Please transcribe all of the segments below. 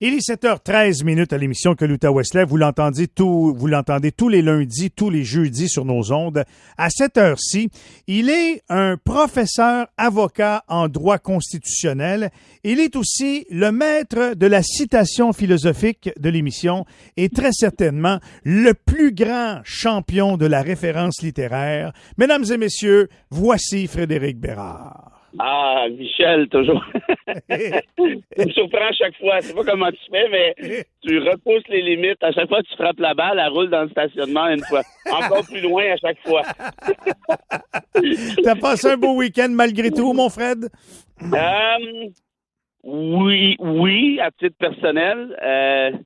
Il est 7h13 à l'émission que l'Outaouais se lève. Vous l'entendez tous les lundis, tous les jeudis sur nos ondes. À cette heure-ci, il est un professeur avocat en droit constitutionnel. Il est aussi le maître de la citation philosophique de l'émission et très certainement le plus grand champion de la référence littéraire. Mesdames et messieurs, voici Frédéric Bérard. Ah, Michel, toujours. Tu me surprends à chaque fois. Je sais pas comment tu fais, mais tu repousses les limites. À chaque fois que tu frappes la balle, elle roule dans le stationnement une fois. Encore plus loin à chaque fois. T'as passé un beau week-end malgré tout, mon Fred? Oui, à titre personnel.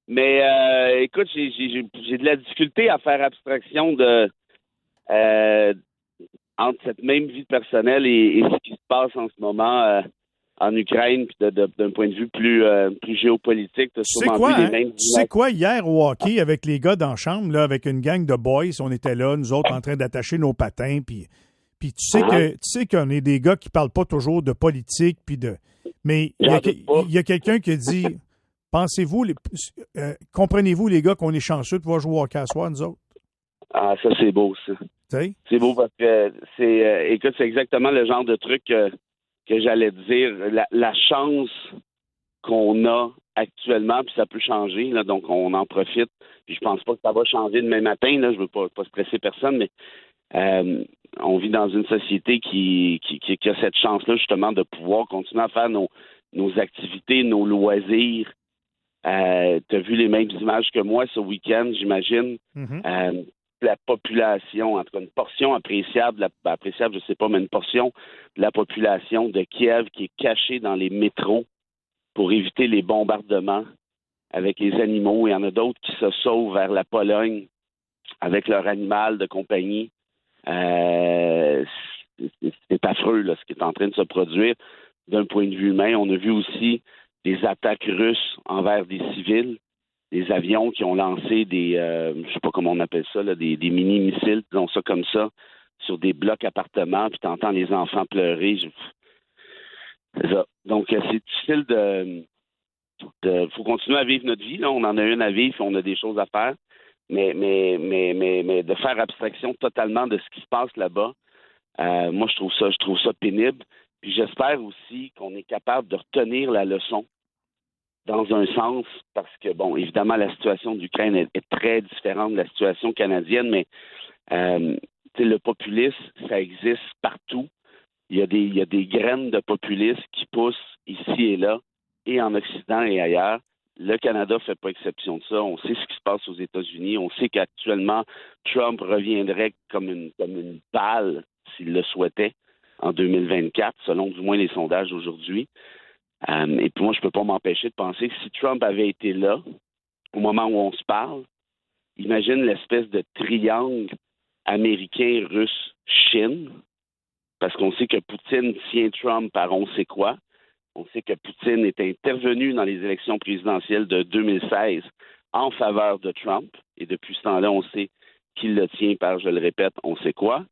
Mais écoute, j'ai de la difficulté à faire abstraction entre cette même vie personnelle et ce qui se passe en ce moment en Ukraine, puis d'un point de vue plus géopolitique. Tu sais quoi, hier au hockey, avec les gars dans la chambre, là, avec une gang de boys, on était là, nous autres, en train d'attacher nos patins, puis tu sais qu'on est des gars qui parlent pas toujours de politique, mais il y a quelqu'un qui a dit, comprenez-vous, les gars, qu'on est chanceux de pouvoir jouer au hockey à soir, nous autres? Ah, ça, c'est beau, ça. T'sais? C'est beau parce que écoute, c'est exactement le genre de truc que j'allais dire. La chance qu'on a actuellement, puis ça peut changer, là, donc on en profite. Puis je pense pas que ça va changer demain matin, là, je veux pas stresser personne, mais on vit dans une société qui a cette chance-là, justement, de pouvoir continuer à faire nos activités, nos loisirs. T'as vu les mêmes images que moi ce week-end, j'imagine. Mm-hmm. La population, en tout cas une portion appréciable, je sais pas, mais une portion de la population de Kiev qui est cachée dans les métros pour éviter les bombardements avec les animaux. Il y en a d'autres qui se sauvent vers la Pologne avec leur animal de compagnie. C'est affreux, là, ce qui est en train de se produire d'un point de vue humain. On a vu aussi des attaques russes envers des civils. Des avions qui ont lancé des, je sais pas comment on appelle ça, là, des mini-missiles, disons ça comme ça, sur des blocs appartements, puis t'entends les enfants pleurer. C'est ça. Donc, c'est difficile faut continuer à vivre notre vie, là. On en a une à vivre, puis on a des choses à faire. Mais de faire abstraction totalement de ce qui se passe là-bas, moi, je trouve ça pénible. Puis j'espère aussi qu'on est capable de retenir la leçon dans un sens, parce que, bon, évidemment, la situation d'Ukraine est très différente de la situation canadienne, mais le populisme, ça existe partout. Il y a des graines de populisme qui poussent ici et là, et en Occident et ailleurs. Le Canada fait pas exception de ça. On sait ce qui se passe aux États-Unis. On sait qu'actuellement, Trump reviendrait comme une balle, s'il le souhaitait, en 2024, selon du moins les sondages aujourd'hui. Et puis moi, je peux pas m'empêcher de penser que si Trump avait été là, au moment où on se parle, imagine l'espèce de triangle américain, russe, Chine, parce qu'on sait que Poutine tient Trump par on sait quoi. On sait que Poutine est intervenu dans les élections présidentielles de 2016 en faveur de Trump, et depuis ce temps-là, on sait qu'il le tient par, je le répète, on sait quoi.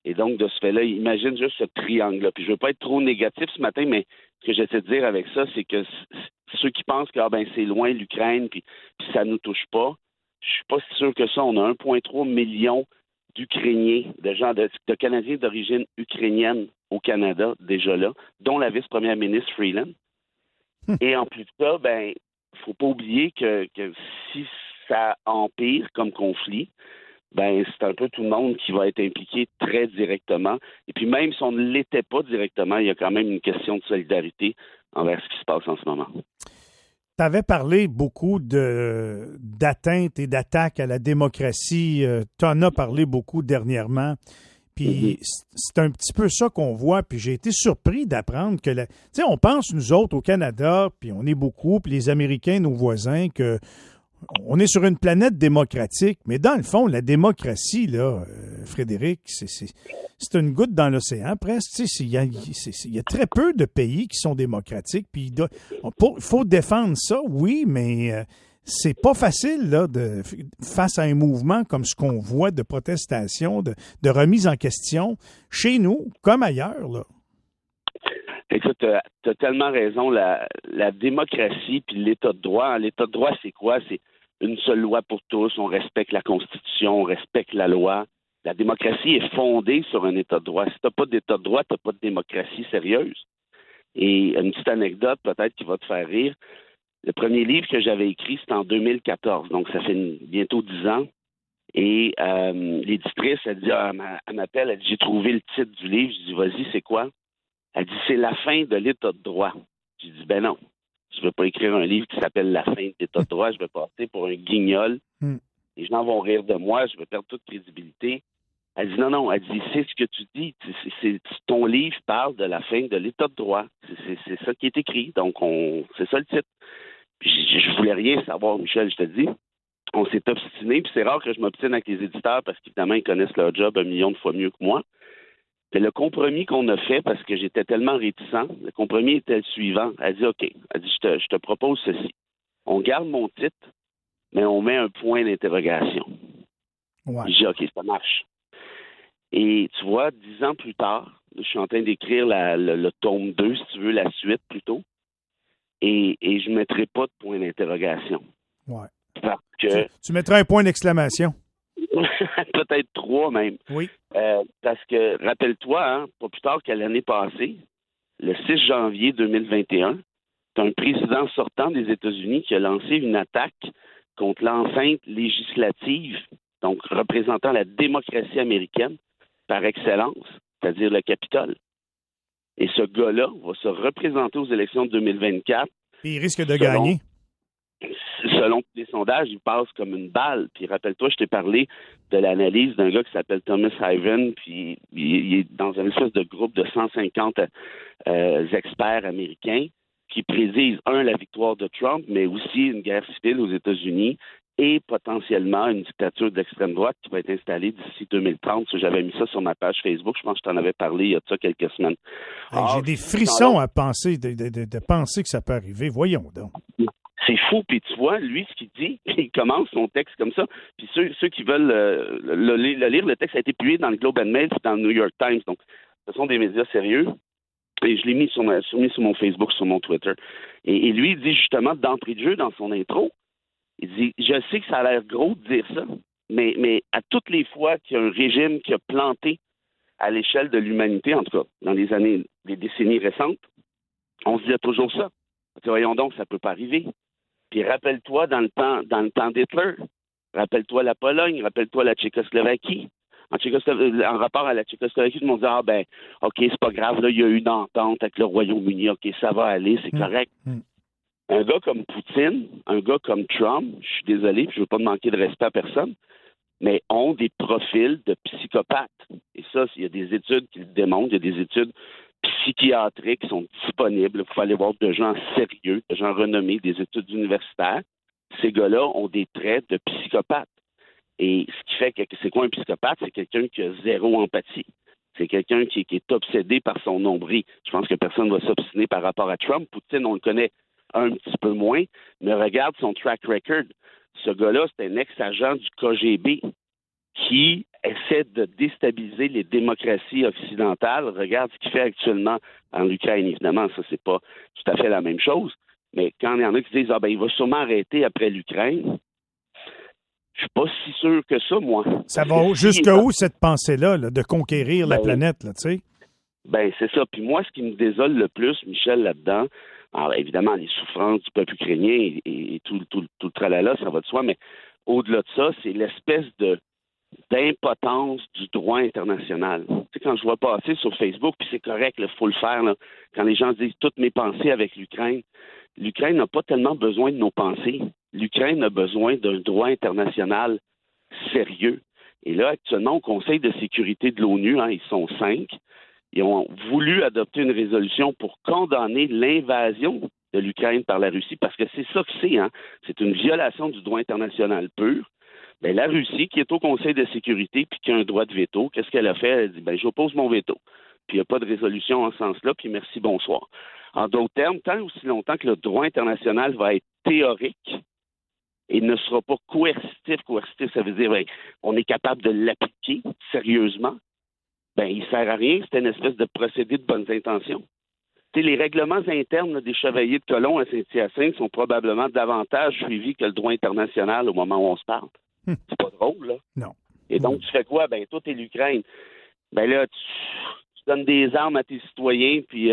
Et donc, de ce fait-là, imagine juste ce triangle-là. Puis je veux pas être trop négatif ce matin, mais ce que j'essaie de dire avec ça, c'est que ceux qui pensent que c'est loin l'Ukraine, puis ça nous touche pas, je suis pas si sûr que ça. On a 1,3 million d'Ukrainiens, de gens de Canadiens d'origine ukrainienne au Canada, déjà là, dont la vice-première ministre Freeland. Et en plus de ça, faut pas oublier que si ça empire comme conflit, c'est un peu tout le monde qui va être impliqué très directement. Et puis même si on ne l'était pas directement, il y a quand même une question de solidarité envers ce qui se passe en ce moment. Tu avais parlé beaucoup d'atteintes et d'attaques à la démocratie. Tu en as parlé beaucoup dernièrement. Puis c'est un petit peu ça qu'on voit. Puis j'ai été surpris d'apprendre que, tu sais, on pense, nous autres, au Canada, puis on est beaucoup, puis les Américains, nos voisins, que on est sur une planète démocratique, mais dans le fond, la démocratie, là, Frédéric, c'est une goutte dans l'océan presque. Il y a très peu de pays qui sont démocratiques. Puis il faut défendre ça, oui, mais c'est pas facile là, face à un mouvement comme ce qu'on voit de protestation, de remise en question, chez nous comme ailleurs. Là. Écoute, t'as tellement raison. La démocratie puis l'État de droit. Hein, l'État de droit, c'est quoi? C'est une seule loi pour tous. On respecte la Constitution, on respecte la loi. La démocratie est fondée sur un État de droit. Si t'as pas d'État de droit, t'as pas de démocratie sérieuse. Et une petite anecdote peut-être qui va te faire rire. Le premier livre que j'avais écrit, c'était en 2014. Donc, ça fait bientôt 10 ans. Et l'éditrice, elle dit, elle m'appelle, elle dit, j'ai trouvé le titre du livre. Je dis, vas-y, c'est quoi? Elle dit, c'est la fin de l'État de droit. J'ai dit, ben non, je ne vais pas écrire un livre qui s'appelle La fin de l'État de droit. Je vais passer pour un guignol. Les gens vont rire de moi. Je vais perdre toute crédibilité. Elle dit, non. Elle dit, c'est ce que tu dis. Ton livre parle de la fin de l'État de droit. C'est ça qui est écrit. Donc, c'est ça le titre. Puis je voulais rien savoir, Michel, je te dis. On s'est obstiné, puis c'est rare que je m'obstine avec les éditeurs parce qu'évidemment, ils connaissent leur job 1 million de fois mieux que moi. Mais le compromis qu'on a fait, parce que j'étais tellement réticent, le compromis était le suivant. Elle dit, OK, elle dit, je te propose ceci. On garde mon titre, mais on met un point d'interrogation. Ouais. J'ai dit, OK, ça marche. Et tu vois, 10 ans plus tard, je suis en train d'écrire le tome 2, si tu veux, la suite plutôt, et je ne mettrai pas de point d'interrogation. Ouais. Parce que... Tu mettras un point d'exclamation. Peut-être 3 même. Oui. Parce que, rappelle-toi, hein, pas plus tard qu'à l'année passée, le 6 janvier 2021, c'est un président sortant des États-Unis qui a lancé une attaque contre l'enceinte législative, donc représentant la démocratie américaine par excellence, c'est-à-dire le Capitole. Et ce gars-là va se représenter aux élections de 2024. Et il risque de gagner. Selon tous les sondages, il passe comme une balle. Puis rappelle-toi, je t'ai parlé de l'analyse d'un gars qui s'appelle Thomas Ivan, puis il est dans une espèce de groupe de 150 experts américains qui prédisent, la victoire de Trump, mais aussi une guerre civile aux États-Unis et potentiellement une dictature d'extrême droite qui va être installée d'ici 2030. J'avais mis ça sur ma page Facebook. Je pense que je t'en avais parlé il y a de ça quelques semaines. J'ai des frissons à penser, de penser que ça peut arriver. Voyons donc. C'est fou, puis tu vois, lui, ce qu'il dit, il commence son texte comme ça, puis ceux qui veulent le lire, le texte a été publié dans le Globe and Mail et dans le New York Times, donc ce sont des médias sérieux, et je l'ai mis sur mon Facebook, sur mon Twitter. Et lui, il dit justement, d'entrée de jeu, dans son intro, il dit, je sais que ça a l'air gros de dire ça, mais à toutes les fois qu'il y a un régime qui a planté à l'échelle de l'humanité, en tout cas, dans les décennies récentes, on se dit toujours ça. Voyons donc, ça peut pas arriver. Puis rappelle-toi dans le temps d'Hitler, rappelle-toi la Pologne, rappelle-toi la Tchécoslovaquie. En rapport à la Tchécoslovaquie, tout le monde dit OK, c'est pas grave, là, il y a eu une entente avec le Royaume-Uni, OK, ça va aller, c'est correct. Un gars comme Poutine, un gars comme Trump, je suis désolé, je veux pas manquer de respect à personne, mais ont des profils de psychopathes. Et ça, il y a des études qui le démontrent, il y a des études psychiatriques qui sont disponibles. Il faut aller voir de gens sérieux, de gens renommés, des études universitaires. Ces gars-là ont des traits de psychopathe. Et ce qui fait que c'est quoi un psychopathe? C'est quelqu'un qui a zéro empathie. C'est quelqu'un qui est obsédé par son nombril. Je pense que personne ne va s'obstiner par rapport à Trump. Poutine, on le connaît un petit peu moins, mais regarde son track record. Ce gars-là, c'est un ex-agent du KGB qui essaie de déstabiliser les démocraties occidentales. Regarde ce qu'il fait actuellement en Ukraine. Évidemment, ça, c'est pas tout à fait la même chose. Mais quand il y en a qui disent il va sûrement arrêter après l'Ukraine, je suis pas si sûr que ça, moi. Ça va jusqu'où, cette pensée-là, de conquérir la planète, là, tu sais? Ben, c'est ça. Puis moi, ce qui me désole le plus, Michel, là-dedans, alors évidemment, les souffrances du peuple ukrainien et tout le tralala, ça va de soi, mais au-delà de ça, c'est l'espèce d'impotence du droit international. Tu sais, quand je vois passer sur Facebook, puis c'est correct, il faut le faire, là, quand les gens disent toutes mes pensées avec l'Ukraine n'a pas tellement besoin de nos pensées. L'Ukraine a besoin d'un droit international sérieux. Et là, actuellement, au Conseil de sécurité de l'ONU, ils sont 5, ils ont voulu adopter une résolution pour condamner l'invasion de l'Ukraine par la Russie, parce que c'est ça que c'est, c'est une violation du droit international pur. Bien, la Russie, qui est au Conseil de sécurité puis qui a un droit de veto, qu'est-ce qu'elle a fait? Elle a dit, j'oppose mon veto. Puis il n'y a pas de résolution en ce sens-là, puis merci, bonsoir. En d'autres termes, tant aussi longtemps que le droit international va être théorique et ne sera pas coercitif, ça veut dire on est capable de l'appliquer sérieusement, il ne sert à rien, c'est une espèce de procédé de bonnes intentions. les règlements internes là, des chevaliers de colon à Saint-Hyacinthe sont probablement davantage suivis que le droit international au moment où on se parle. C'est pas drôle, là. Non. Et donc, tu fais quoi? Ben, toi, t'es l'Ukraine. Ben là, tu donnes des armes à tes citoyens, puis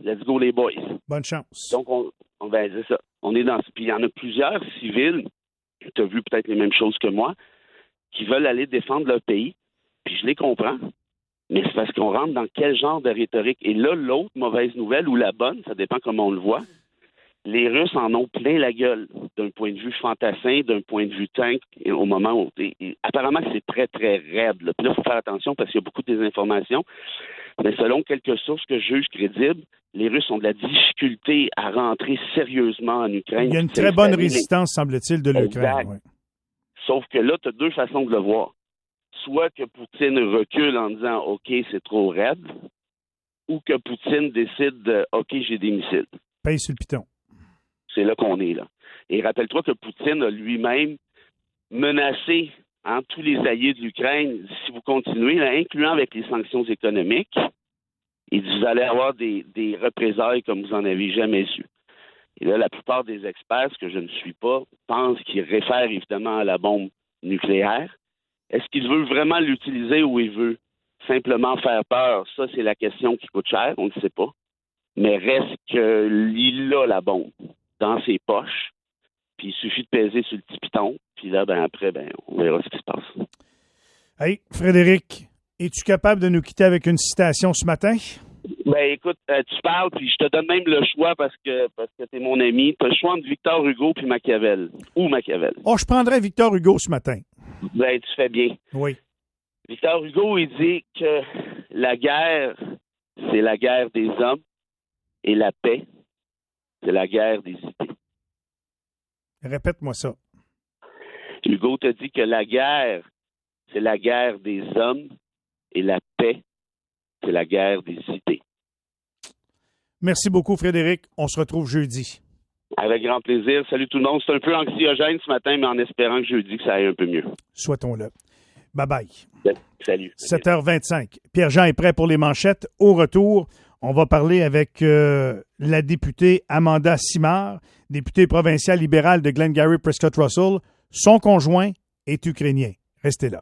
let's go les boys. Bonne chance. Donc, ben, c'est ça. On est dans... Puis il y en a plusieurs civils, tu as vu peut-être les mêmes choses que moi, qui veulent aller défendre leur pays, puis je les comprends. Mais c'est parce qu'on rentre dans quel genre de rhétorique. Et là, l'autre mauvaise nouvelle, ou la bonne, ça dépend comment on le voit, les Russes en ont plein la gueule, d'un point de vue fantassin, d'un point de vue tank, et au moment où... apparemment, c'est très, très raide. Là. Puis là, il faut faire attention parce qu'il y a beaucoup de désinformations. Mais selon quelques sources que je juge crédibles, les Russes ont de la difficulté à rentrer sérieusement en Ukraine. Il y a une très bonne résistance, semble-t-il, de l'Ukraine. Oui. Sauf que là, tu as deux façons de le voir. Soit que Poutine recule en disant « OK, c'est trop raide », ou que Poutine décide de « OK, j'ai des missiles ». Paye sur le piton. C'est là qu'on est, là. Et rappelle-toi que Poutine a lui-même menacé tous les alliés de l'Ukraine, si vous continuez, là, incluant avec les sanctions économiques, il dit, vous allez avoir des représailles comme vous n'en avez jamais eu. Et là, la plupart des experts, ce que je ne suis pas, pensent qu'il réfère évidemment à la bombe nucléaire. Est-ce qu'il veut vraiment l'utiliser ou il veut simplement faire peur? Ça, c'est la question qui coûte cher, on ne sait pas. Mais reste qu'il a la bombe dans ses poches, puis il suffit de peser sur le petit piton, puis là, après, on verra ce qui se passe. Hey, Frédéric, es-tu capable de nous quitter avec une citation ce matin? Écoute, tu parles, puis je te donne même le choix parce que t'es mon ami. Tu as le choix entre Victor Hugo puis Machiavel. Ou Machiavel. Oh, je prendrais Victor Hugo ce matin. Tu fais bien. Oui. Victor Hugo, il dit que la guerre, c'est la guerre des hommes et la paix, c'est la guerre des idées. Répète-moi ça. Hugo te dit que la guerre, c'est la guerre des hommes et la paix, c'est la guerre des idées. Merci beaucoup, Frédéric. On se retrouve jeudi. Avec grand plaisir. Salut tout le monde. C'est un peu anxiogène ce matin, mais en espérant que jeudi, que ça aille un peu mieux. Souhaitons-le. Bye-bye. Salut. 7h25. Pierre-Jean est prêt pour les manchettes. Au retour, on va parler avec la députée Amanda Simard, députée provinciale libérale de Glengarry Prescott Russell. Son conjoint est ukrainien. Restez là.